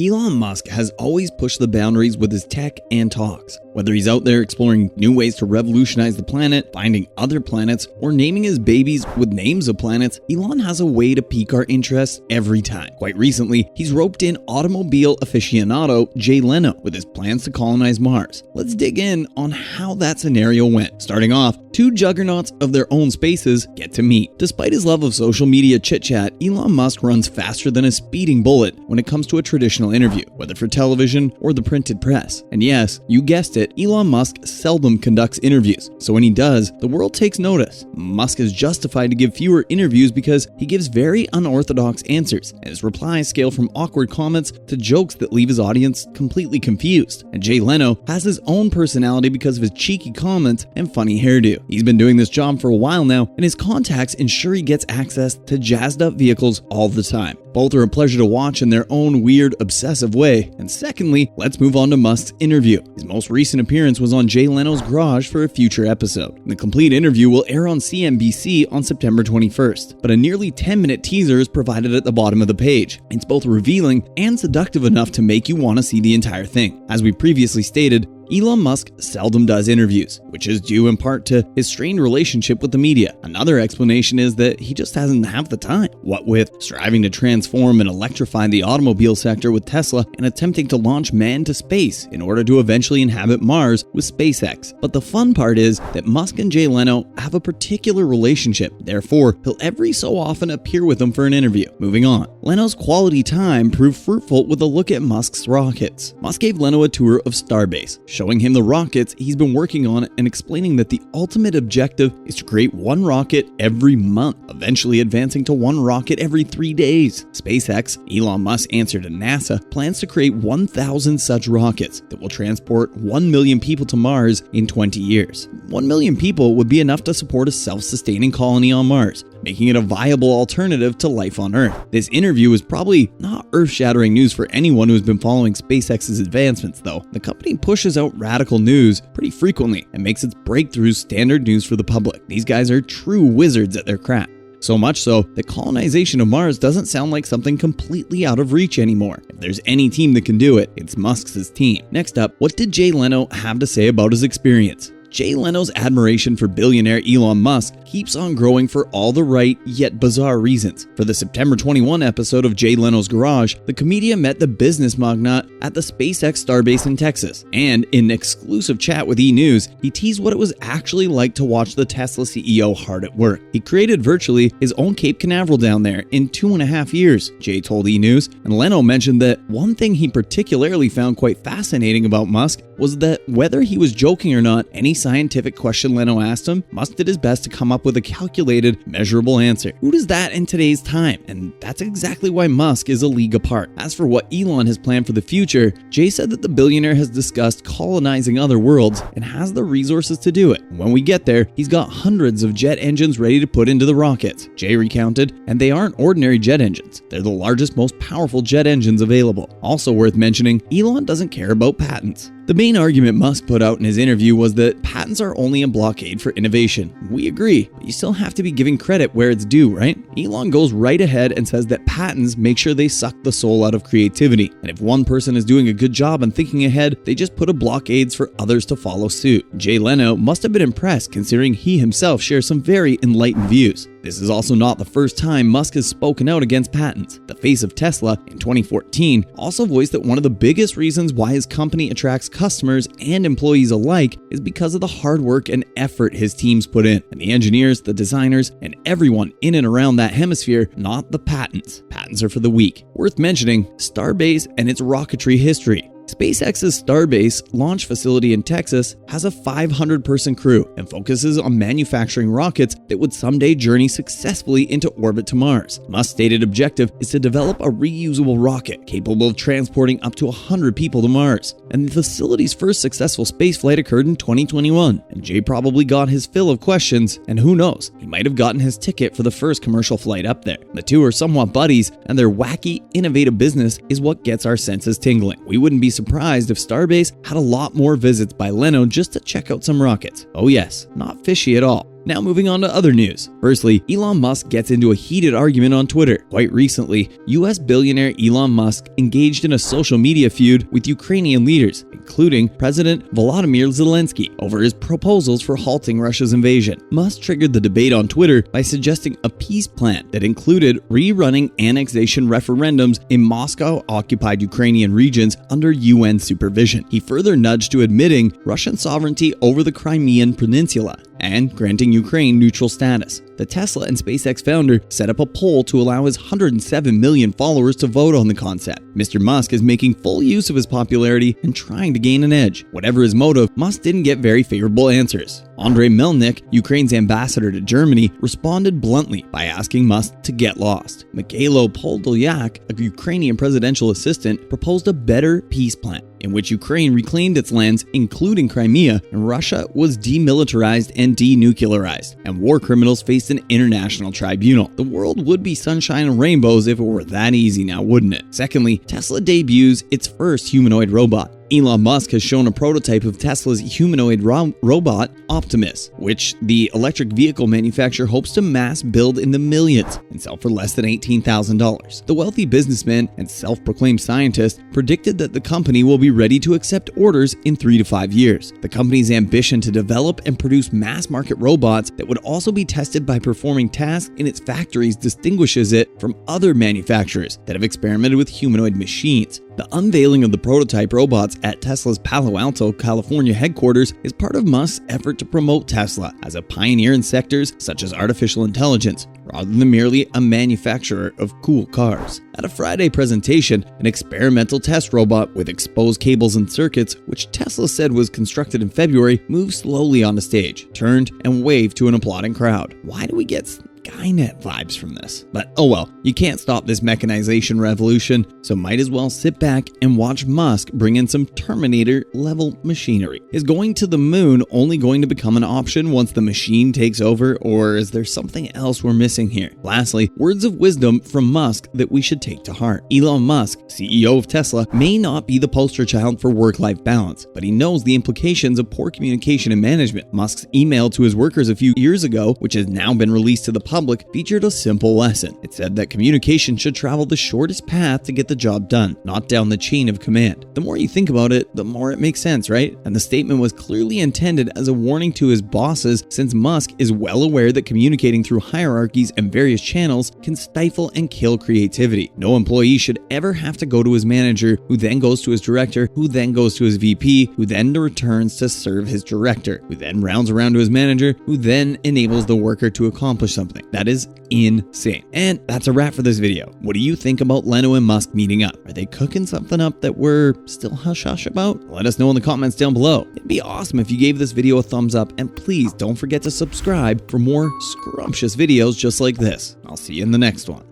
Elon Musk has always pushed the boundaries with his tech and talks. Whether he's out there exploring new ways to revolutionize the planet, finding other planets, or naming his babies with names of planets, Elon has a way to pique our interest every time. Quite recently, he's roped in automobile aficionado Jay Leno with his plans to colonize Mars. Let's dig in on how that scenario went. Starting off, two juggernauts of their own spaces get to meet. Despite his love of social media chit-chat, Elon Musk runs faster than a speeding bullet when it comes to a traditional interview, whether for television or the printed press. And yes, you guessed it, Elon Musk seldom conducts interviews, so when he does, the world takes notice. Musk is justified to give fewer interviews because he gives very unorthodox answers, and his replies scale from awkward comments to jokes that leave his audience completely confused. And Jay Leno has his own personality because of his cheeky comments and funny hairdo. He's been doing this job for a while now, and his contacts ensure he gets access to jazzed up vehicles all the time. Both are a pleasure to watch in their own weird, obsessive way. And secondly, let's move on to Musk's interview. His most recent appearance was on Jay Leno's garage for a future episode. The complete interview will air on CNBC on September 21st, but a nearly 10-minute teaser is provided at the bottom of the page. It's both revealing and seductive enough to make you want to see the entire thing. As we previously stated, Elon Musk seldom does interviews, which is due in part to his strained relationship with the media. Another explanation is that he just doesn't have the time. What with striving to transform and electrify the automobile sector with Tesla and attempting to launch man to space in order to eventually inhabit Mars with SpaceX. But the fun part is that Musk and Jay Leno have a particular relationship. Therefore, he'll every so often appear with them for an interview. Moving on. Leno's quality time proved fruitful with a look at Musk's rockets. Musk gave Leno a tour of Starbase, showing him the rockets he's been working on and explaining that the ultimate objective is to create one rocket every month, eventually advancing to one rocket every 3 days. SpaceX, Elon Musk answered to NASA, plans to create 1,000 such rockets that will transport 1 million people to Mars in 20 years. 1 million people would be enough to support a self-sustaining colony on Mars, making it a viable alternative to life on Earth. This interview is probably not earth-shattering news for anyone who's been following SpaceX's advancements, though. The company pushes out radical news pretty frequently and makes its breakthroughs standard news for the public. These guys are true wizards at their craft. So much so that colonization of Mars doesn't sound like something completely out of reach anymore. If there's any team that can do it, it's Musk's team. Next up, what did Jay Leno have to say about his experience? Jay Leno's admiration for billionaire Elon Musk keeps on growing for all the right yet bizarre reasons. For the September 21 episode of Jay Leno's Garage, the comedian met the business magnate at the SpaceX Starbase in Texas, and in an exclusive chat with E! News, he teased what it was actually like to watch the Tesla CEO hard at work. He created virtually his own Cape Canaveral down there in 2.5 years, Jay told E! News, and Leno mentioned that one thing he particularly found quite fascinating about Musk was that whether he was joking or not, any scientific question Leno asked him, Musk did his best to come up with a calculated, measurable answer. Who does that in today's time? And that's exactly why Musk is a league apart. As for what Elon has planned for the future, Jay said that the billionaire has discussed colonizing other worlds and has the resources to do it. When we get there, he's got hundreds of jet engines ready to put into the rockets, Jay recounted, and they aren't ordinary jet engines. They're the largest, most powerful jet engines available. Also worth mentioning, Elon doesn't care about patents. The main argument Musk put out in his interview was that patents are only a blockade for innovation. We agree, but you still have to be giving credit where it's due, right? Elon goes right ahead and says that patents make sure they suck the soul out of creativity. And if one person is doing a good job and thinking ahead, they just put up blockades for others to follow suit. Jay Leno must have been impressed considering he himself shares some very enlightened views. This is also not the first time Musk has spoken out against patents. The face of Tesla in 2014 also voiced that one of the biggest reasons why his company attracts customers and employees alike is because of the hard work and effort his teams put in. And the engineers, the designers, and everyone in and around that hemisphere, not the patents. Patents are for the weak. Worth mentioning, Starbase and its rocketry history. SpaceX's Starbase launch facility in Texas has a 500-person crew and focuses on manufacturing rockets that would someday journey successfully into orbit to Mars. Musk's stated objective is to develop a reusable rocket capable of transporting up to 100 people to Mars. And the facility's first successful spaceflight occurred in 2021, and Jay probably got his fill of questions, and who knows, he might have gotten his ticket for the first commercial flight up there. The two are somewhat buddies, and their wacky, innovative business is what gets our senses tingling. We wouldn't be surprised if Starbase had a lot more visits by Leno just to check out some rockets. Oh yes, not fishy at all. Now moving on to other news. Firstly, Elon Musk gets into a heated argument on Twitter. Quite recently, US billionaire Elon Musk engaged in a social media feud with Ukrainian leaders, including President Volodymyr Zelensky, over his proposals for halting Russia's invasion. Musk triggered the debate on Twitter by suggesting a peace plan that included rerunning annexation referendums in Moscow-occupied Ukrainian regions under UN supervision. He further nudged to admitting Russian sovereignty over the Crimean Peninsula and granting Ukraine neutral status. The Tesla and SpaceX founder set up a poll to allow his 107 million followers to vote on the concept. Mr. Musk is making full use of his popularity and trying to gain an edge. Whatever his motive, Musk didn't get very favorable answers. Andrei Melnik, Ukraine's ambassador to Germany, responded bluntly by asking Musk to get lost. Mikhailo Podolyak, a Ukrainian presidential assistant, proposed a better peace plan in which Ukraine reclaimed its lands, including Crimea, and Russia was demilitarized and denuclearized, and war criminals faced an international tribunal. The world would be sunshine and rainbows if it were that easy now, wouldn't it? Secondly, Tesla debuts its first humanoid robot. Elon Musk has shown a prototype of Tesla's humanoid robot, Optimus, which the electric vehicle manufacturer hopes to mass build in the millions and sell for less than $18,000. The wealthy businessman and self-proclaimed scientist predicted that the company will be ready to accept orders in 3 to 5 years. The company's ambition to develop and produce mass-market robots that would also be tested by performing tasks in its factories distinguishes it from other manufacturers that have experimented with humanoid machines. The unveiling of the prototype robots at Tesla's Palo Alto, California headquarters is part of Musk's effort to promote Tesla as a pioneer in sectors such as artificial intelligence, rather than merely a manufacturer of cool cars. At a Friday presentation, an experimental test robot with exposed cables and circuits, which Tesla said was constructed in February, moved slowly on the stage, turned, and waved to an applauding crowd. Why do we get Skynet vibes from this? But oh well, you can't stop this mechanization revolution, so might as well sit back and watch Musk bring in some Terminator-level machinery. Is going to the moon only going to become an option once the machine takes over, or is there something else we're missing here? Lastly, words of wisdom from Musk that we should take to heart. Elon Musk, CEO of Tesla, may not be the poster child for work-life balance, but he knows the implications of poor communication and management. Musk's email to his workers a few years ago, which has now been released to the public, featured a simple lesson. It said that communication should travel the shortest path to get the job done, not down the chain of command. The more you think about it, the more it makes sense, right? And the statement was clearly intended as a warning to his bosses, since Musk is well aware that communicating through hierarchies and various channels can stifle and kill creativity. No employee should ever have to go to his manager, who then goes to his director, who then goes to his VP, who then returns to serve his director, who then rounds around to his manager, who then enables the worker to accomplish something. That is insane. And that's a wrap for this video. What do you think about Leno and Musk meeting up? Are they cooking something up that we're still hush-hush about? Let us know in the comments down below. It'd be awesome if you gave this video a thumbs up, and please don't forget to subscribe for more scrumptious videos just like this. I'll see you in the next one.